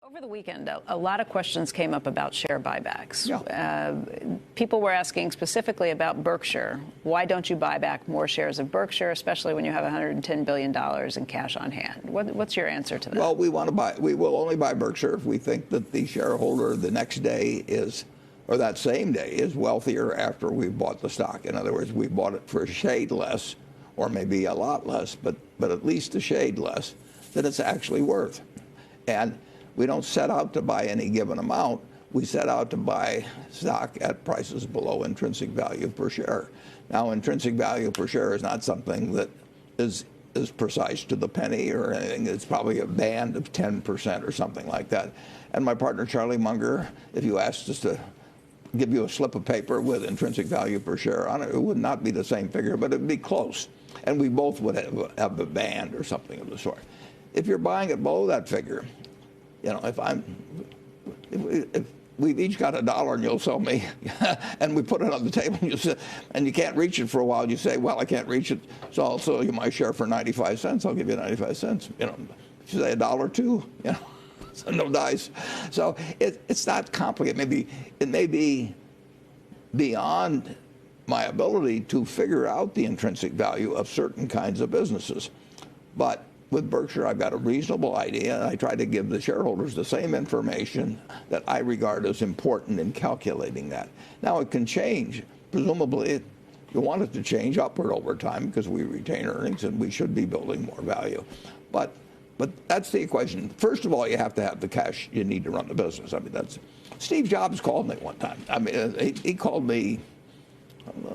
Over the weekend, a lot of questions came up about share buybacks. Yeah. People were asking specifically about Berkshire. Why don't you buy back more shares of Berkshire, especially when you have $110 billion in cash on hand? What's your answer to that? Well, we will only buy Berkshire if we think that the shareholder the next day is, or that same day, is wealthier after we've bought the stock. In other words, we bought it for a shade less, or maybe a lot less, but at least a shade less than it's actually worth. And we don't set out to buy any given amount. We set out to buy stock at prices below intrinsic value per share. Now, intrinsic value per share is not something that is precise to the penny or anything. It's probably a band of 10% or something like that. And my partner, Charlie Munger, if you asked us to give you a slip of paper with intrinsic value per share on it, it would not be the same figure, but it would be close. And we both would have a band or something of the sort. If you're buying it below that figure, you know, if we've each got $1 and you'll sell me, and we put it on the table and you can't reach it for a while, you say, well, I can't reach it, so I'll sell you my share for 95 cents. I'll give you 95 cents. You know, if you say $1 too, you know, so no dice. So it's not complicated. It may be beyond my ability to figure out the intrinsic value of certain kinds of businesses, but with Berkshire, I've got a reasonable idea, and I try to give the shareholders the same information that I regard as important in calculating that. Now, it can change. Presumably, you want it to change upward over time because we retain earnings and we should be building more value. But that's the equation. First of all, you have to have the cash you need to run the business. I mean, Steve Jobs called me one time. I mean, he called me,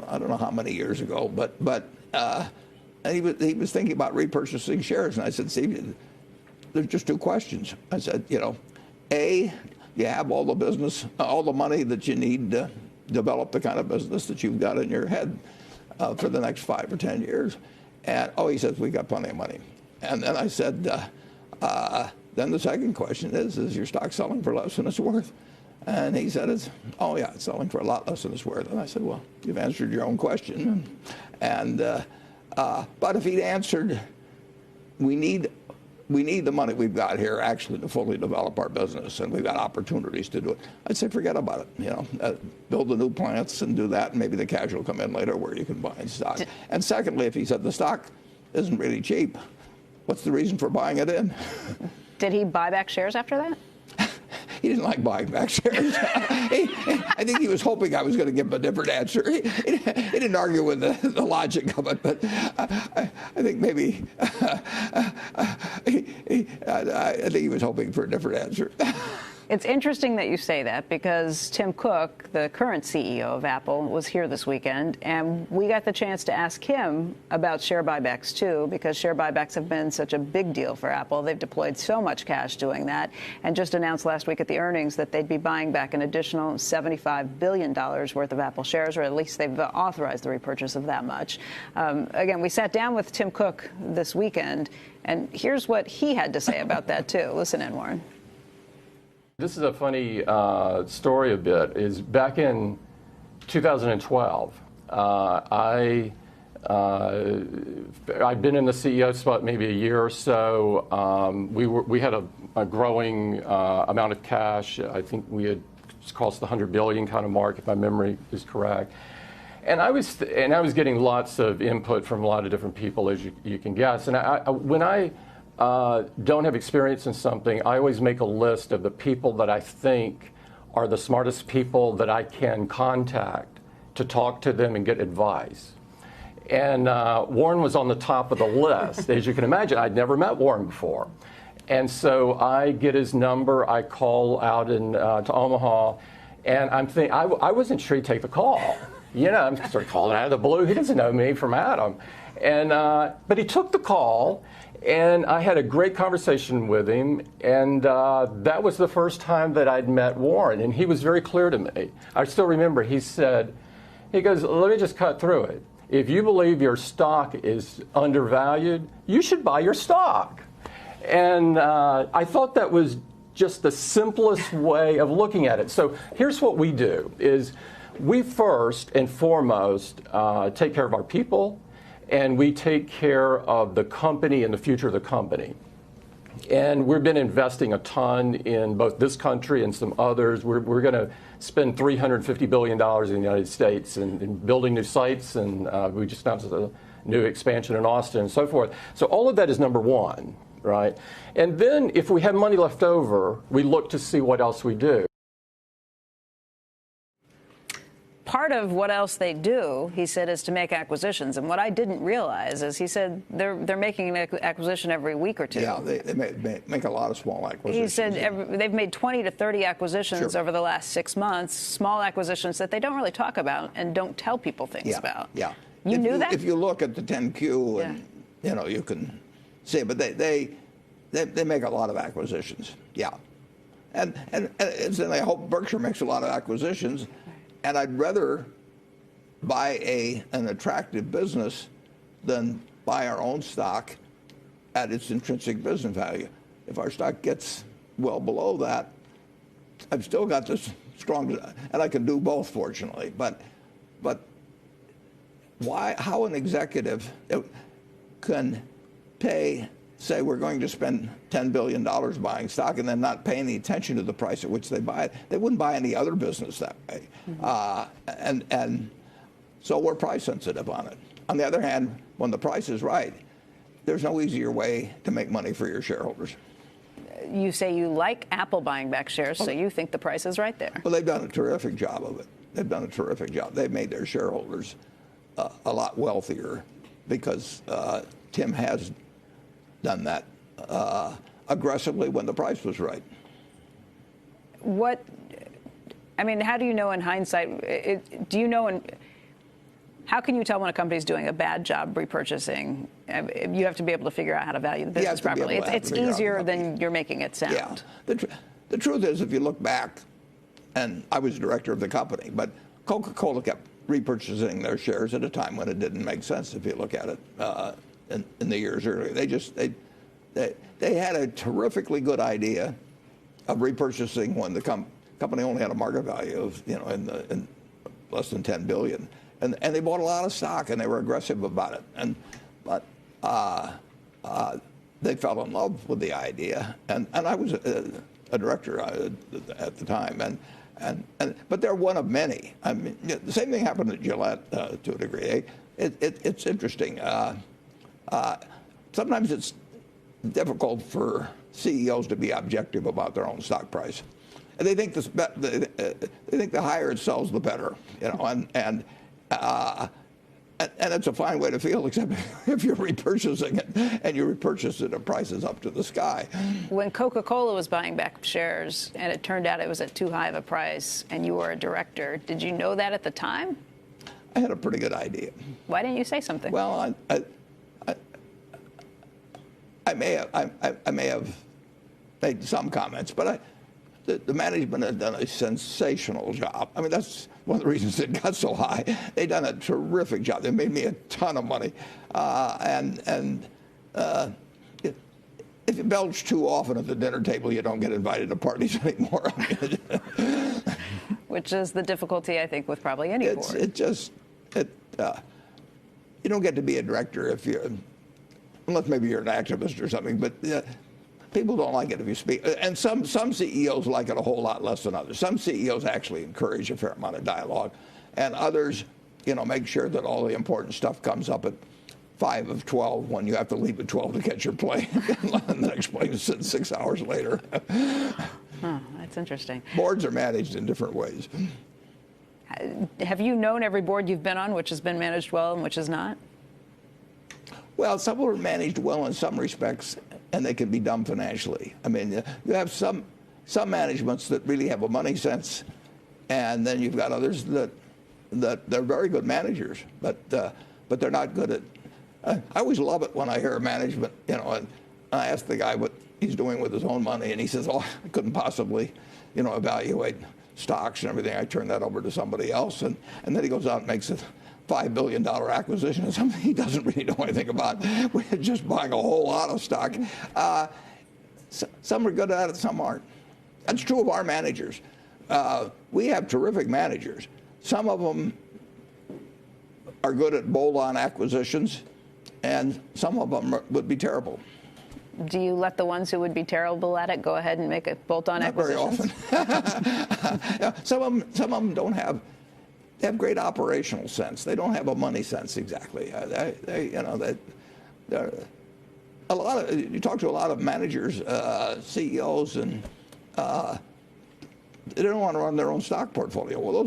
I don't know how many years ago, and he was thinking about repurchasing shares. And I said, Steve, there's just two questions. I said, you know, A, you have all the money that you need to develop the kind of business that you've got in your head for the next 5 or 10 years. And, he says, we got plenty of money. And then I said, then the second question is your stock selling for less than it's worth? And he said, it's selling for a lot less than it's worth. And I said, well, you've answered your own question. But if he'd answered, we need the money we've got here actually to fully develop our business, and we've got opportunities to do it, I'd say forget about it. You know, build the new plants and do that, and maybe the cash will come in later where you can buy stock. And secondly, if he said the stock isn't really cheap, what's the reason for buying it in? Did he buy back shares after that? He didn't like buying back shares. I think he was hoping I was going to give him a different answer. He didn't argue with the logic of it, but I think maybe I think he was hoping for a different answer. It's interesting that you say that because Tim Cook, the current CEO of Apple, was here this weekend, and we got the chance to ask him about share buybacks, too, because share buybacks have been such a big deal for Apple. They've deployed so much cash doing that and just announced last week at the earnings that they'd be buying back an additional $75 billion worth of Apple shares, or at least they've authorized the repurchase of that much. Again, we sat down with Tim Cook this weekend, and here's what he had to say about that, too. Listen in, Warren. This is a funny story a bit. Is back in 2012, I'd been in the CEO spot maybe a year or so. We had a growing amount of cash. I think we had crossed the 100 billion kind of mark, if my memory is correct. And I was getting lots of input from a lot of different people, as you can guess. And when I don't have experience in something, I always make a list of the people that I think are the smartest people that I can contact to talk to them and get advice. And Warren was on the top of the list. As you can imagine, I'd never met Warren before. And so I get his number, I call out to Omaha, and I'm thinking, I wasn't sure he'd take the call. You know, I'm sort of calling out of the blue. He doesn't know me from Adam. And but he took the call. And I had a great conversation with him, and that was the first time that I'd met Warren, and he was very clear to me. I still remember he goes, let me just cut through it. If you believe your stock is undervalued, you should buy your stock. And I thought that was just the simplest way of looking at it. So here's what we do, is we first and foremost take care of our people, and we take care of the company and the future of the company. And we've been investing a ton in both this country and some others. We're going to spend $350 billion in the United States in building new sites, and we just announced a new expansion in Austin and so forth. So all of that is number one, right? And then if we have money left over, we look to see what else we do. Part of what else they do, he said, is to make acquisitions. And what I didn't realize is he said they're making an acquisition every week or two. Yeah, they make a lot of small acquisitions. He said they've made 20 to 30 acquisitions over the last 6 months, small acquisitions that they don't really talk about and don't tell people things about. Yeah. You knew that? If you look at the 10Q, and you can see, but they make a lot of acquisitions. Yeah. And I hope Berkshire makes a lot of acquisitions. And I'd rather buy an attractive business than buy our own stock at its intrinsic business value. If our stock gets well below that, I've still got this strong, and I can do both, fortunately. But why? How an executive can say we're going to spend $10 billion buying stock and then not pay any attention to the price at which they buy it? They wouldn't buy any other business that way. And so we're price sensitive on it. On the other hand, when the price is right, there's no easier way to make money for your shareholders. You say you like Apple buying back shares, so you think the price is right there. Well, they've done a terrific job of it. They've done a terrific job. They've made their shareholders a lot wealthier because Tim has done that aggressively when the price was right. How do you know in hindsight? Do you know how can you tell when a company's doing a bad job repurchasing? You have to be able to figure out how to value the business properly. It's easier than you're making it sound. Yeah. The truth is, if you look back, and I was director of the company, but Coca-Cola kept repurchasing their shares at a time when it didn't make sense if you look at it. In the years earlier, they had a terrifically good idea of repurchasing when the company only had a market value of in less than 10 billion, and they bought a lot of stock and they were aggressive about it. But they fell in love with the idea, and I was a director at the time, but they're one of many. I mean, the same thing happened at Gillette to a degree. It's interesting. Sometimes it's difficult for CEOs to be objective about their own stock price, and they think the higher it sells, the better, and it's a fine way to feel, except if you're repurchasing it and you repurchase it at prices up to the sky. When Coca-Cola was buying back shares and it turned out it was at too high of a price, and you were a director, did you know that at the time? I had a pretty good idea. Why didn't you say something? Well, I may have made some comments, but the management had done a sensational job. I mean, that's one of the reasons it got so high. They've done a terrific job. They made me a ton of money, if you belch too often at the dinner table, you don't get invited to parties anymore. Which is the difficulty, I think, with probably any board. You don't get to be a director if you're, unless maybe you're an activist or something, but people don't like it if you speak. And some CEOs like it a whole lot less than others. Some CEOs actually encourage a fair amount of dialogue, and others, make sure that all the important stuff comes up at 5 of 12 when you have to leave at 12 to catch your plane. And the next plane is 6 hours later. That's interesting. Boards are managed in different ways. Have you known every board you've been on which has been managed well and which is not? Well, some are managed well in some respects, and they can be dumb financially. I mean, you have some managements that really have a money sense, and then you've got others that they're very good managers, but they're not good at. I always love it when I hear a management, and I ask the guy what he's doing with his own money, and he says, "Oh, I couldn't possibly, evaluate stocks and everything. I turn that over to somebody else," and then he goes out and makes a $5 billion acquisition of something he doesn't really know anything about. We're just buying a whole lot of stock. Some are good at it, some aren't. That's true of our managers. We have terrific managers. Some of them are good at bolt-on acquisitions, and some of them would be terrible. Do you let the ones who would be terrible at it go ahead and make a bolt-on acquisitions? Not very often. Yeah, some of them don't have. They have great operational sense. They don't have a money sense exactly. A lot of you talk to a lot of managers, CEOs, and they don't want to run their own stock portfolio. Well,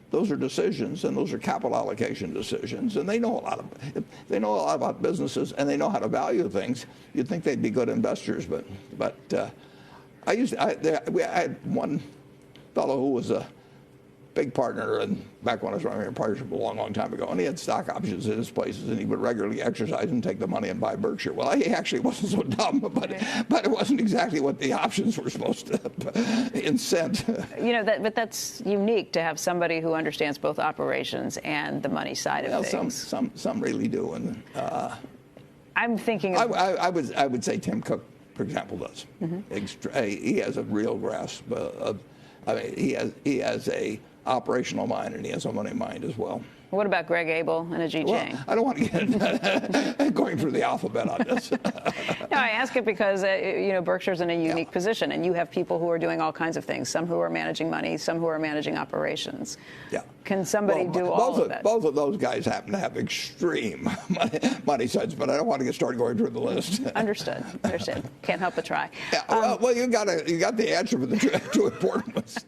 those are decisions, and those are capital allocation decisions, and they know a lot about businesses, and they know how to value things. You'd think they'd be good investors, but I had one fellow who was a big partner, and back when I was running a partnership a long time ago, and he had stock options at his places, and he would regularly exercise and take the money and buy Berkshire. Well, he actually wasn't so dumb, but it wasn't exactly what the options were supposed to incent. But that's unique to have somebody who understands both operations and the money side of things. Some really do, and I'm thinking. I would say Tim Cook, for example, does. He has a real grasp of. I mean, he has a operational mind, and he has a money mind as well. What about Greg Abel and Ajit Jain? Well, I don't want to get going through the alphabet on this. No, I ask it because Berkshire's in a unique position, and you have people who are doing all kinds of things. Some who are managing money, some who are managing operations. Yeah. Can somebody do all of that? Both of those guys happen to have extreme money sides, but I don't want to get started going through the list. Understood. Can't help but try. Yeah. Well, you got the answer for the two important ones.